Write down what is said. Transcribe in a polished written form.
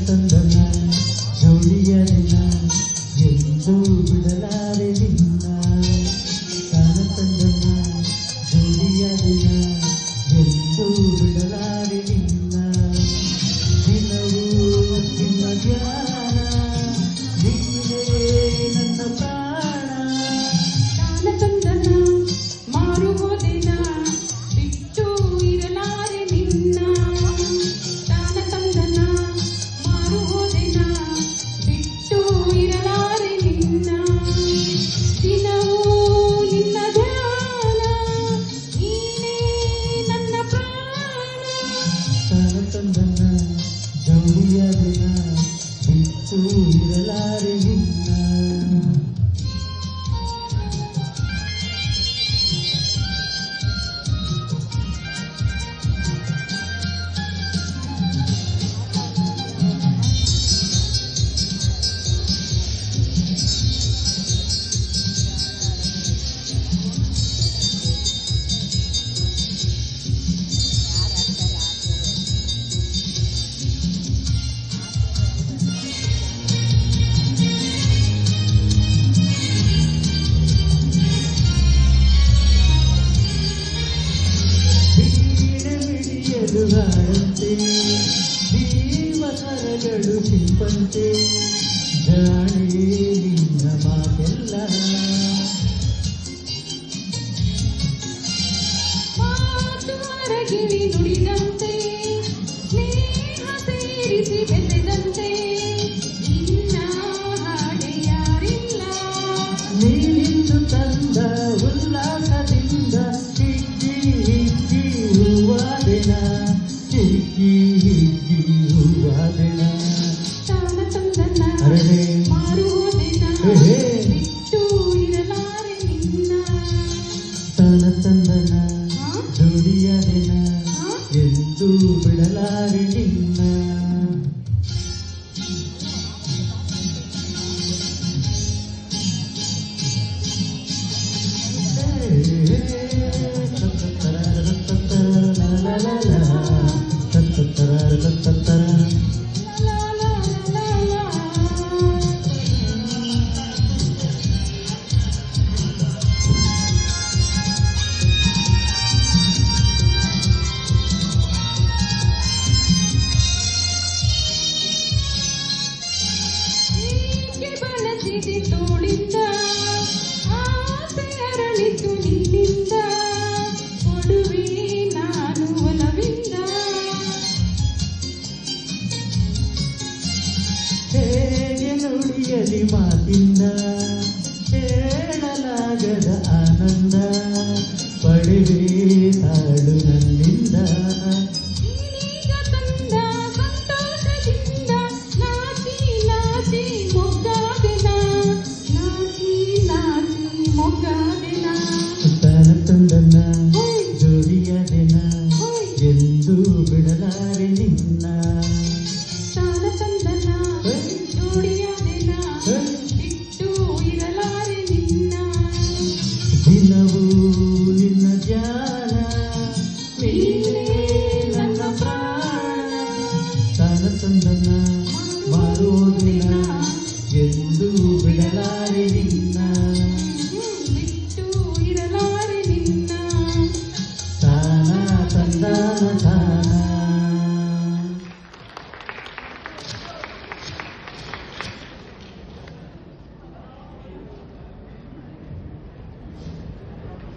ತಂದನ ಜೋಡಿಯ ದಿನ ಎಂದು ಬಿಡಲಾರೆ ನಿನ್ನ ತಾನ ತಂದನ ಜೋಡಿಯ ದಿನ ಎಂದು ಬಿಡಲಾರೆ ನಿನ್ನ ದಿನವೂ ನಿನ್ನ ಧ್ಯಾನ ನೀನೇ ನನ್ನ ಪ್ರಾಣ ತಾನ ತಂದನ ಮಾರುವುದಿನ ಬಿಟ್ಟು ಇರಲಾರೆ ನಿನ್ನ ತಾನ ತಂದನ ಮಾರುವುದಿನ ಬಿಟ್ಟು ಇರಲಾರೆ ನಿನ್ನ ದಿನವೂ ನಿನ್ನ ಧ್ಯಾನ ನೀನೇ ನನ್ನ ಪ್ರಾಣ ತಾನ ತಂದನ ಜೋಡಿಯ ದಿನ ಬಿಟ್ಟು ಇರಲಾರೆ ನಿನ್ನ ಂತೆ ಜೀವಕರಗಳು ಸಿಂಪಂತೆ ಜಾಣೆ ನಿನ್ನ ಮಾತೆಲ್ಲ ಮಾತು ಅರಗಿರಿ ನುಡಿದಂತೆ ಸ್ನೇಹ ಸೇರಿಸಿ ಬೆಸೆದಂತೆ ನಿನ್ನ ಹಾಡೆ ಯಾರಿಲ್ಲ ನೀನಿಂದು ತಂದ ಉಲ್ಲಾಸದಿಂದ ಹಿಗ್ಗಿ ಹಿಗ್ಗಿ ಹೂವಾದೆನ ಹಿಗ್ಗಿ ಹಿಗ್ಗಿ ಹೂವಾದೆನ ತಾನ ತಂದನ ಅರಳೆ ಮಾರುವುದಿನ ಹೇ ಬಿಟ್ಟು ಇರಲಾರೆ ನಿನ್ನ ತಾನ ತಂದನ ಜೋಡಿಯ ದಿನ ಎಂದು ಬಿಡಲಾರೆ ನಿನ್ನ ಲಾ ಲಾ ಲಾ ಲಾ ಹೀಗೆ ಬಳಸಿದೆ ತೋಳಿಂದ ಆಸೆ ಅರಳಿತು ನಿನ್ನಿಂದ ಕೊಡುವೆ ನಾನು ಒಲವಿಂದ ಹೇಗೆ ನುಡಿಯಲಿ ಮಾತಿಂದ ಹೇಳಲಾಗದ ಆನಂದ ಪಡೆವೆ ತಾಳು ನನ್ನಿಂದ ನೀನೀಗ ತಂದ ಸಂತೋಷದಿಂದ ನಾಚಿ ನಾಚಿ ಮೊಗ್ಗಾದೆನ ನಾಚಿ ನಾಚಿ ಮೊಗ್ಗಾದೆನ ತಾನ ತಂದನ ಹೋಯ್ ಜೋಡಿಯ ದಿನ ಹೋಯ್ ಎಂದು ಬಿಡಲಾರೆ ನಿನ್ನ ತಾನ ತಂದನ ಜೋಡಿಯ ದಿನ ಬಿಟ್ಟು ಇರಲಾರೆ ನಿನ್ನ ದಿನವೂ ನಿನ್ನ ಧ್ಯಾನ ನೀನೇ ನನ್ನ ಪ್ರಾಣ ತಾನ ತಂದನ ಮಾರುವುದಿನ ಎಂದು ಬಿಡಲಾರೆ ನಿನ್ನ ಬಿಟ್ಟು ಇರಲಾರೆ ನಿನ್ನ ತಾನ ತಂದನ